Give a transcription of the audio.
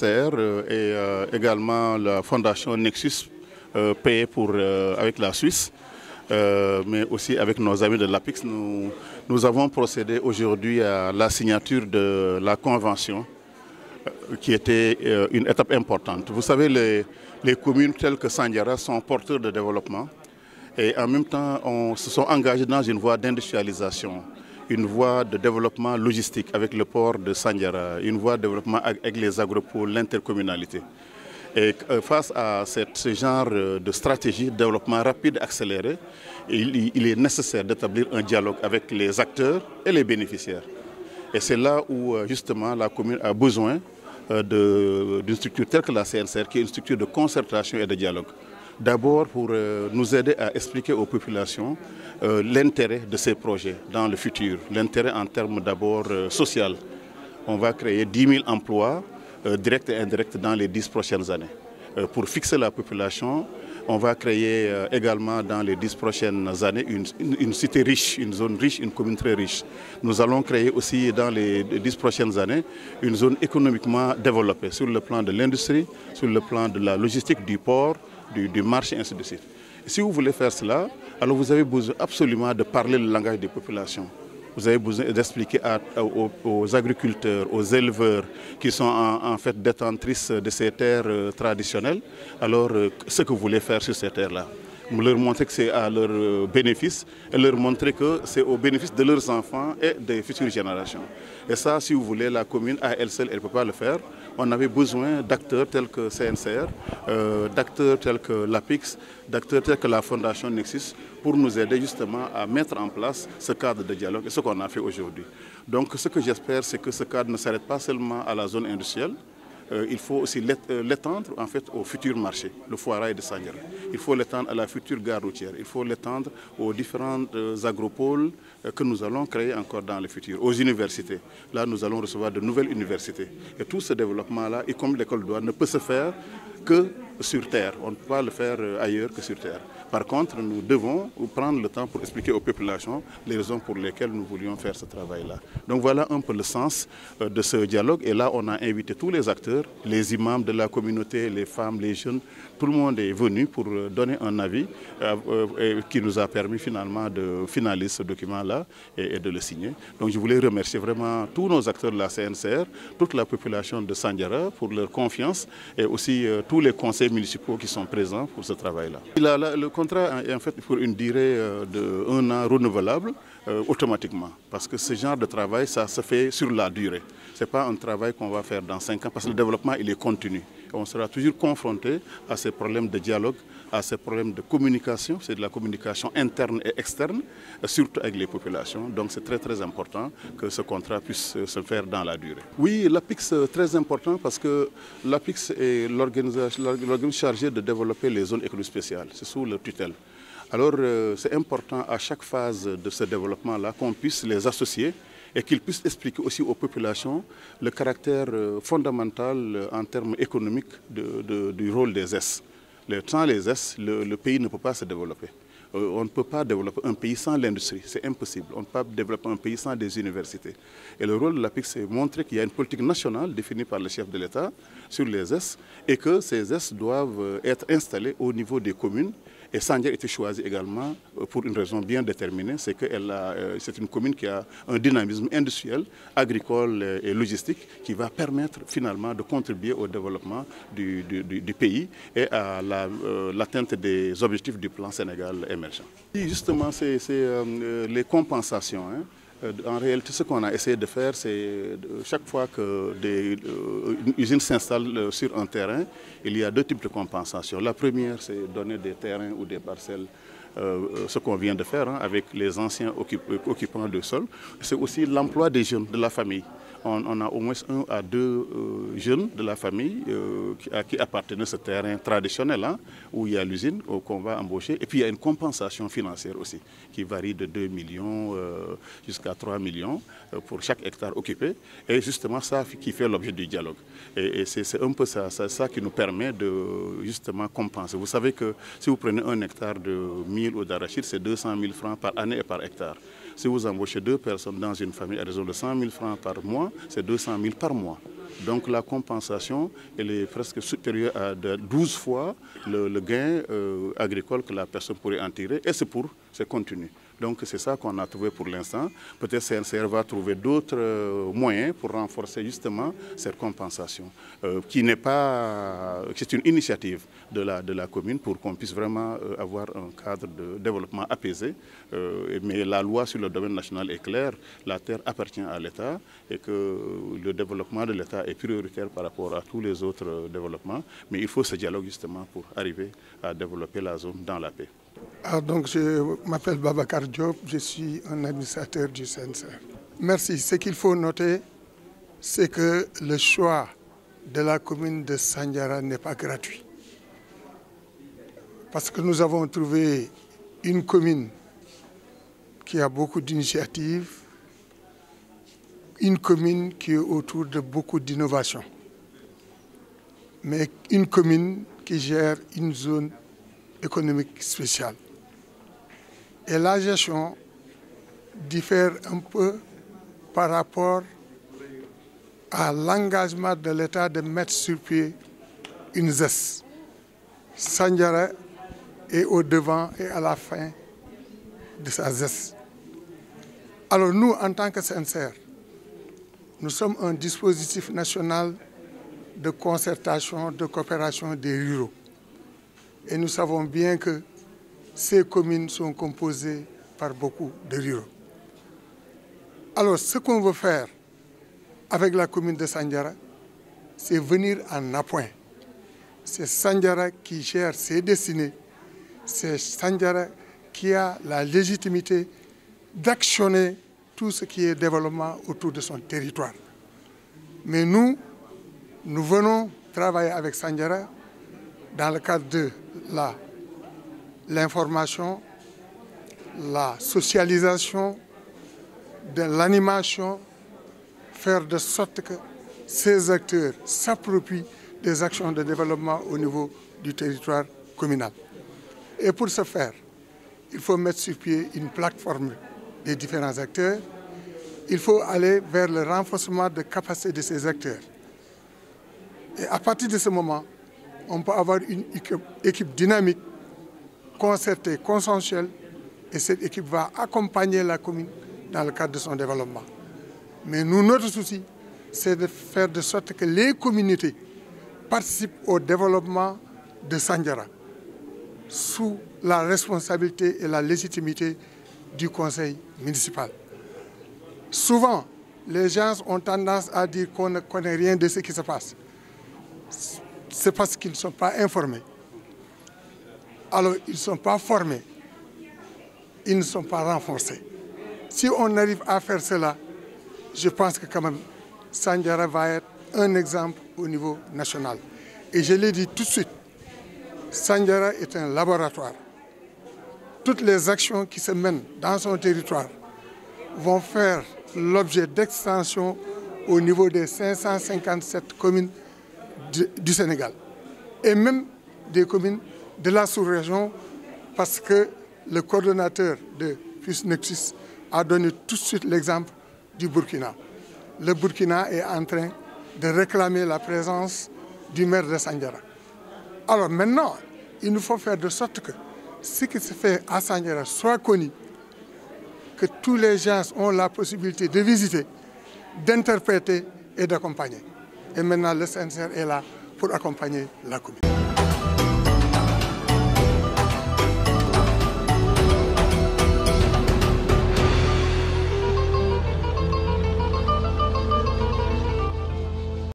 CNCR et également la fondation Nexus payée avec la Suisse, mais aussi avec nos amis de l'APIX, nous avons procédé aujourd'hui à la signature de la convention qui était une étape importante. Vous savez, les communes telles que Sandiara sont porteurs de développement et en même temps, on se sont engagés dans une voie d'industrialisation, une voie de développement logistique avec le port de Sandiara, une voie de développement avec les agropoles, l'intercommunalité. Et face à ce genre de stratégie de développement rapide et accéléré, il est nécessaire d'établir un dialogue avec les acteurs et les bénéficiaires. Et c'est là où justement la commune a besoin d'une structure telle que la CNCR, qui est une structure de concertation et de dialogue. D'abord pour nous aider à expliquer aux populations l'intérêt de ces projets dans le futur, l'intérêt en termes d'abord social. On va créer 10 000 emplois directs et indirects dans les 10 prochaines années. Pour fixer la population, on va créer également dans les 10 prochaines années une cité riche, une zone riche, une commune très riche. Nous allons créer aussi dans les 10 prochaines années une zone économiquement développée sur le plan de l'industrie, sur le plan de la logistique, du port, du marché, ainsi de suite. Et si vous voulez faire cela, alors vous avez besoin absolument de parler le langage des populations. Vous avez besoin d'expliquer aux agriculteurs, aux éleveurs qui sont en fait détentrices de ces terres traditionnelles, alors ce que vous voulez faire sur ces terres-là. Leur montrer que c'est à leur bénéfice et leur montrer que c'est au bénéfice de leurs enfants et des futures générations. Et ça, si vous voulez, la commune à elle seule, elle ne peut pas le faire. On avait besoin d'acteurs tels que CNCR, d'acteurs tels que l'APIX, d'acteurs tels que la fondation Nexus pour nous aider justement à mettre en place ce cadre de dialogue et ce qu'on a fait aujourd'hui. Donc ce que j'espère, c'est que ce cadre ne s'arrête pas seulement à la zone industrielle. Il faut aussi l'étendre en fait au futur marché, le foirail de Sandiara. Il faut l'étendre à la future gare routière. Il faut l'étendre aux différents agropoles que nous allons créer encore dans le futur, aux universités. Là, nous allons recevoir de nouvelles universités. Et tout ce développement-là, et comme l'école doit, ne peut se faire que sur terre. On ne peut pas le faire ailleurs que sur terre. Par contre, nous devons prendre le temps pour expliquer aux populations les raisons pour lesquelles nous voulions faire ce travail-là. Donc voilà un peu le sens de ce dialogue. Et là, on a invité tous les acteurs, les imams de la communauté, les femmes, les jeunes. Tout le monde est venu pour donner un avis qui nous a permis finalement de finaliser ce document-là et de le signer. Donc je voulais remercier vraiment tous nos acteurs de la CNCR, toute la population de Sandiara pour leur confiance et aussi tous les conseils municipaux qui sont présents pour ce travail-là. Le contrat est en fait pour une durée de 1 an renouvelable automatiquement. Parce que ce genre de travail, ça se fait sur la durée. Ce n'est pas un travail qu'on va faire dans 5 ans parce que le développement, il est continu. On sera toujours confronté à ces problèmes de dialogue, à ces problèmes de communication. C'est de la communication interne et externe, surtout avec les populations. Donc c'est très très important que ce contrat puisse se faire dans la durée. Oui, l'APIX est très important parce que l'APIX est l'organisme chargé de développer les zones économiques spéciales. C'est sous leur tutelle. Alors c'est important à chaque phase de ce développement-là qu'on puisse les associer et qu'ils puissent expliquer aussi aux populations le caractère fondamental en termes économiques du rôle des S. Sans les S, le pays ne peut pas se développer. On ne peut pas développer un pays sans l'industrie, c'est impossible. On ne peut pas développer un pays sans des universités. Et le rôle de l'APIX, c'est montrer qu'il y a une politique nationale définie par le chef de l'État sur les S et que ces S doivent être installés au niveau des communes. Et Sandiara a été choisi également pour une raison bien déterminée, c'est que c'est une commune qui a un dynamisme industriel, agricole et logistique qui va permettre finalement de contribuer au développement du pays et à l'atteinte des objectifs du plan Sénégal émergent. Et justement, c'est les compensations. En réalité, ce qu'on a essayé de faire, c'est chaque fois qu'une usine s'installe sur un terrain, il y a 2 types de compensation. La première, c'est donner des terrains ou des parcelles, ce qu'on vient de faire avec les anciens occupants de sol. C'est aussi l'emploi des jeunes de la famille. On a au moins 1 à 2 jeunes de la famille à qui appartenait ce terrain traditionnel où il y a l'usine qu'on va embaucher. Et puis il y a une compensation financière aussi qui varie de 2 millions jusqu'à 3 millions pour chaque hectare occupé. Et justement ça qui fait l'objet du dialogue. Et c'est un peu ça qui nous permet de justement compenser. Vous savez que si vous prenez un hectare de 1000 ou d'arachide, c'est 200 000 francs par année et par hectare. Si vous embauchez 2 personnes dans une famille à raison de 100 000 francs par mois, c'est 200 000 par mois. Donc la compensation, elle est presque supérieure à 12 fois le gain agricole que la personne pourrait en tirer, et c'est continu. Donc c'est ça qu'on a trouvé pour l'instant. Peut-être CNCR va trouver d'autres moyens pour renforcer justement cette compensation, qui n'est pas, c'est une initiative de la commune pour qu'on puisse vraiment avoir un cadre de développement apaisé. Mais la loi sur le domaine national est claire, la terre appartient à l'État et que le développement de l'État est prioritaire par rapport à tous les autres développements. Mais il faut ce dialogue justement pour arriver à développer la zone dans la paix. Donc je m'appelle Babacar Diop, je suis un administrateur du CNCR. Merci. Ce qu'il faut noter, c'est que le choix de la commune de Sandiara n'est pas gratuit. Parce que nous avons trouvé une commune qui a beaucoup d'initiatives, une commune qui est autour de beaucoup d'innovations, mais une commune qui gère une zone économique spéciale. Et la gestion diffère un peu par rapport à l'engagement de l'État de mettre sur pied une ZES. Sandiara est au devant et à la fin de sa ZES. Alors nous, en tant que CNCR, nous sommes un dispositif national de concertation, de coopération des ruraux. Et nous savons bien que ces communes sont composées par beaucoup de ruraux. Alors, ce qu'on veut faire avec la commune de Sandiara, c'est venir en appoint. C'est Sandiara qui gère ses destinées. C'est Sandiara qui a la légitimité d'actionner tout ce qui est développement autour de son territoire. Mais nous venons travailler avec Sandiara dans le cadre de l'information, la socialisation, de l'animation, faire de sorte que ces acteurs s'approprient des actions de développement au niveau du territoire communal. Et pour ce faire, il faut mettre sur pied une plateforme des différents acteurs. Il faut aller vers le renforcement de capacité de ces acteurs. Et à partir de ce moment, on peut avoir une équipe dynamique, concertée, consensuelle, et cette équipe va accompagner la commune dans le cadre de son développement. Mais nous, notre souci, c'est de faire de sorte que les communautés participent au développement de Sandiara sous la responsabilité et la légitimité du conseil municipal. Souvent, les gens ont tendance à dire qu'on ne connaît rien de ce qui se passe. C'est parce qu'ils ne sont pas informés. Alors, ils ne sont pas formés. Ils ne sont pas renforcés. Si on arrive à faire cela, je pense que quand même, Sandiara va être un exemple au niveau national. Et je l'ai dit tout de suite, Sandiara est un laboratoire. Toutes les actions qui se mènent dans son territoire vont faire l'objet d'extension au niveau des 557 communes du Sénégal. Et même des communes de la sous-région, parce que le coordonnateur de FUSNEXUS a donné tout de suite l'exemple du Burkina. Le Burkina est en train de réclamer la présence du maire de Sandiara. Alors maintenant, il nous faut faire de sorte que ce qui se fait à Sandiara soit connu, que tous les gens ont la possibilité de visiter, d'interpréter et d'accompagner. Et maintenant, le CNCR est là pour accompagner la commune.